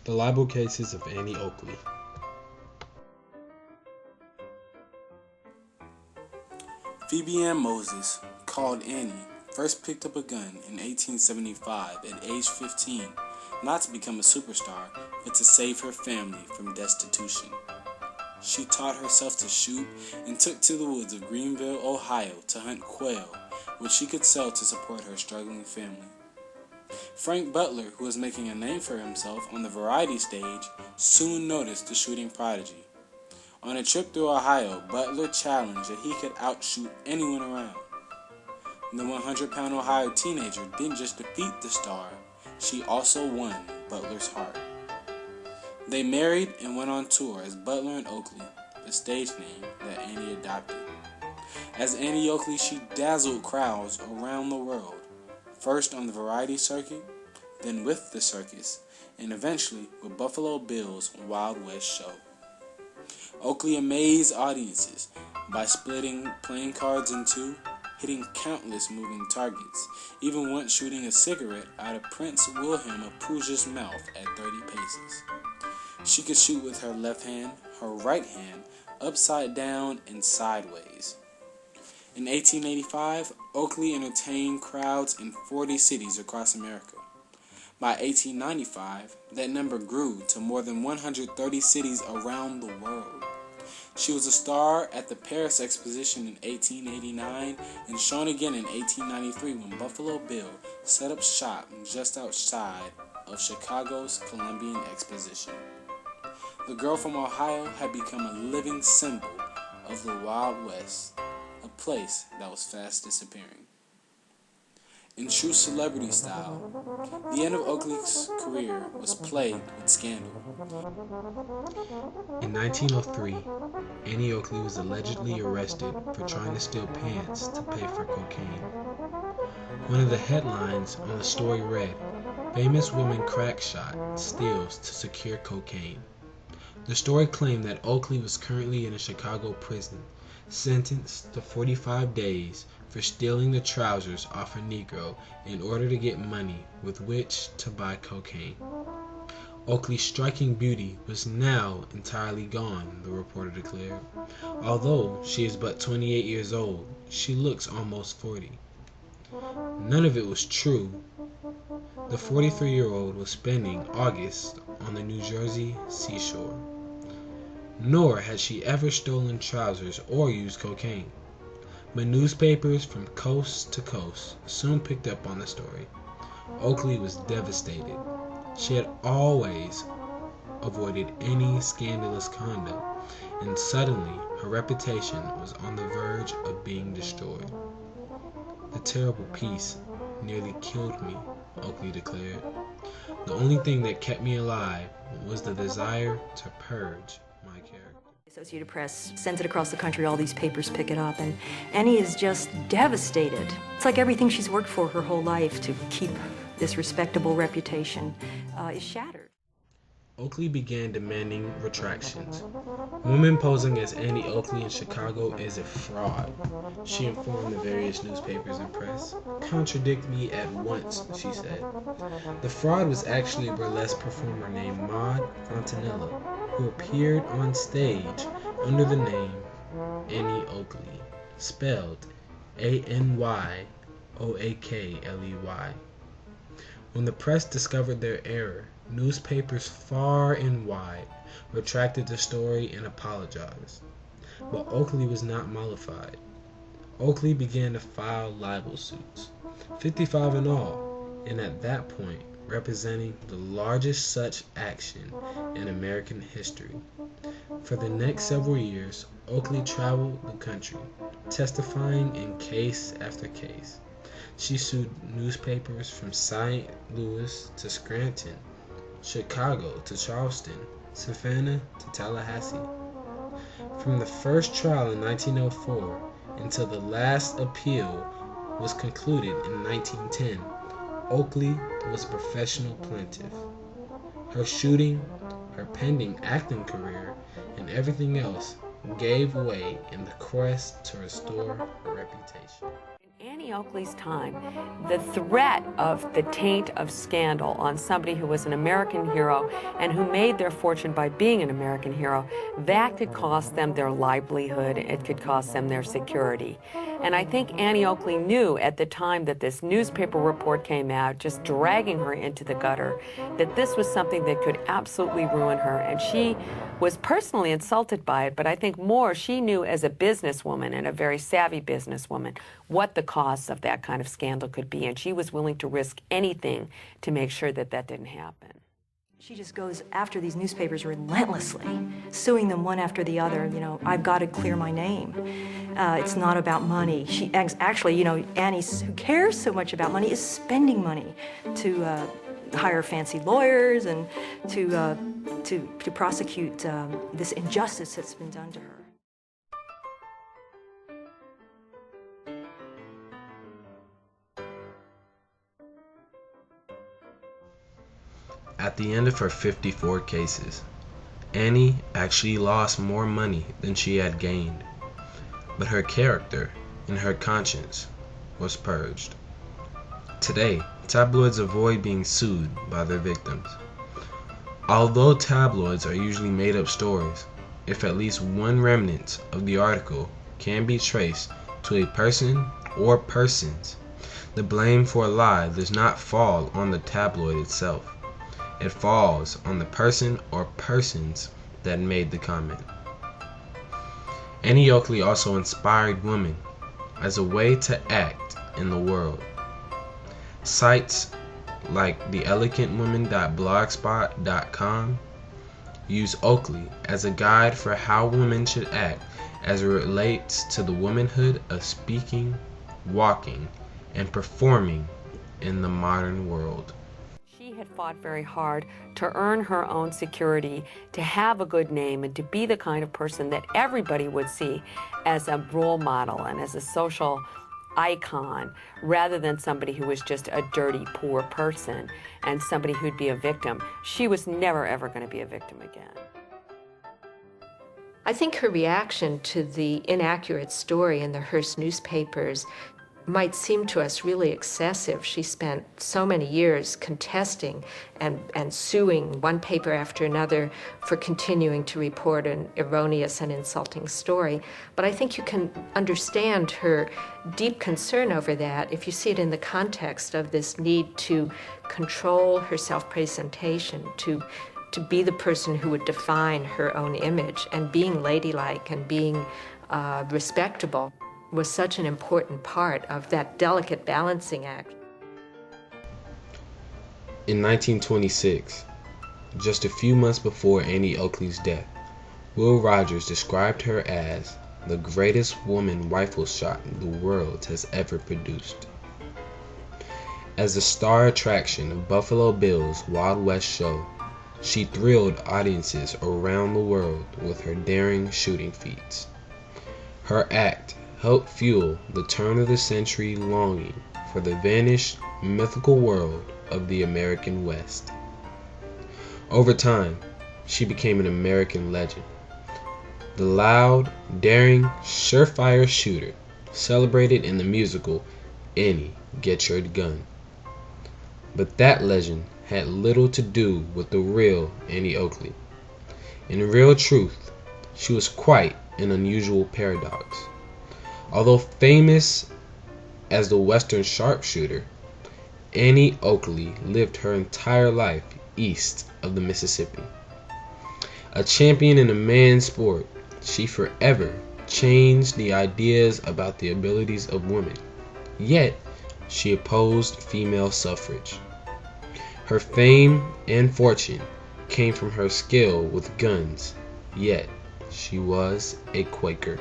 The libel cases of Annie Oakley. Phoebe Ann Moses, called Annie, first picked up a gun in 1875 at age 15, not to become a superstar, but to save her family from destitution. She taught herself to shoot and took to the woods of Greenville, Ohio to hunt quail, which she could sell to support her struggling family. Frank Butler, who was making a name for himself on the variety stage, soon noticed the shooting prodigy. On a trip through Ohio, Butler challenged that he could outshoot anyone around. The 100-pound Ohio teenager didn't just defeat the star, she also won Butler's heart. They married and went on tour as Butler and Oakley, the stage name that Annie adopted. As Annie Oakley, she dazzled crowds around the world, first on the variety circuit, then with the circus, and eventually with Buffalo Bill's Wild West show. Oakley amazed audiences by splitting playing cards in two, hitting countless moving targets, even once shooting a cigarette out of Prince Wilhelm of Prussia's mouth at 30 paces. She could shoot with her left hand, her right hand, upside down and sideways. In 1885, Oakley entertained crowds in 40 cities across America. By 1895, that number grew to more than 130 cities around the world. She was a star at the Paris Exposition in 1889 and shown again in 1893 when Buffalo Bill set up shop just outside of Chicago's Columbian Exposition. The girl from Ohio had become a living symbol of the Wild West, a place that was fast disappearing. In true celebrity style, the end of Oakley's career was plagued with scandal. In 1903, Annie Oakley was allegedly arrested for trying to steal pants to pay for cocaine. One of the headlines on the story read, "Famous woman crack shot steals to secure cocaine." The story claimed that Oakley was currently in a Chicago prison, sentenced to 45 days for stealing the trousers off a Negro in order to get money with which to buy cocaine. Oakley's striking beauty was now entirely gone, the reporter declared. Although she is but 28 years old, she looks almost 40. None of it was true. The 43-year-old was spending August on the New Jersey seashore. Nor had she ever stolen trousers or used cocaine. But newspapers from coast to coast soon picked up on the story. Oakley was devastated. She had always avoided any scandalous conduct, and suddenly her reputation was on the verge of being destroyed. "The terrible piece nearly killed me," Oakley declared. "The only thing that kept me alive was the desire to purge my character." Associated Press sends it across the country, all these papers pick it up, and Annie is just devastated. It's like everything she's worked for her whole life to keep this respectable reputation is shattered. Oakley began demanding retractions. "Woman posing as Annie Oakley in Chicago is a fraud," she informed the various newspapers and press. "Contradict me at once," she said. The fraud was actually a burlesque performer named Maud Fontanella, who appeared on stage under the name Annie Oakley, spelled Anyoakley. When the press discovered their error, newspapers far and wide retracted the story and apologized. But Oakley was not mollified. Oakley began to file libel suits, 55 in all, and at that point representing the largest such action in American history. For the next several years, Oakley traveled the country, testifying in case after case. She sued newspapers from St. Louis to Scranton, Chicago to Charleston, Savannah to Tallahassee. From the first trial in 1904 until the last appeal was concluded in 1910, Oakley was a professional plaintiff. Her shooting, her pending acting career, and everything else gave way in the quest to restore her reputation. Annie Oakley's time, the threat of the taint of scandal on somebody who was an American hero and who made their fortune by being an American hero, that could cost them their livelihood, it could cost them their security. And I think Annie Oakley knew at the time that this newspaper report came out, just dragging her into the gutter, that this was something that could absolutely ruin her. And she was personally insulted by it, but I think more she knew as a businesswoman and a very savvy businesswoman what the costs of that kind of scandal could be, and she was willing to risk anything to make sure that that didn't happen. She just goes after these newspapers relentlessly, suing them one after the other. You know, I've got to clear my name. It's not about money. She actually, you know, Annie, who cares so much about money, is spending money to hire fancy lawyers and to prosecute this injustice that's been done to her. At the end of her 54 cases, Annie actually lost more money than she had gained, but her character and her conscience was purged. Today, tabloids avoid being sued by their victims. Although tabloids are usually made-up stories, if at least one remnant of the article can be traced to a person or persons, the blame for a lie does not fall on the tabloid itself. It falls on the person or persons that made the comment. Annie Oakley also inspired women as a way to act in the world. Sites like theelegantwoman.blogspot.com use Oakley as a guide for how women should act as it relates to the womanhood of speaking, walking, and performing in the modern world. She had fought very hard to earn her own security, to have a good name, and to be the kind of person that everybody would see as a role model and as a social icon, rather than somebody who was just a dirty, poor person and somebody who'd be a victim. She was never, ever going to be a victim again. I think her reaction to the inaccurate story in the Hearst newspapers might seem to us really excessive. She spent so many years contesting and suing one paper after another for continuing to report an erroneous and insulting story. But I think you can understand her deep concern over that if you see it in the context of this need to control her self-presentation, to be the person who would define her own image, and being ladylike and being respectable was such an important part of that delicate balancing act. In 1926, just a few months before Annie Oakley's death, Will Rogers described her as the greatest woman rifle shot the world has ever produced. As the star attraction of Buffalo Bill's Wild West show, she thrilled audiences around the world with her daring shooting feats. Her act helped fuel the turn-of-the-century longing for the vanished, mythical world of the American West. Over time, she became an American legend. The loud, daring, surefire shooter celebrated in the musical Annie, Get Your Gun. But that legend had little to do with the real Annie Oakley. In real truth, she was quite an unusual paradox. Although famous as the Western sharpshooter, Annie Oakley lived her entire life east of the Mississippi. A champion in a man's sport, she forever changed the ideas about the abilities of women. Yet, she opposed female suffrage. Her fame and fortune came from her skill with guns, yet she was a Quaker.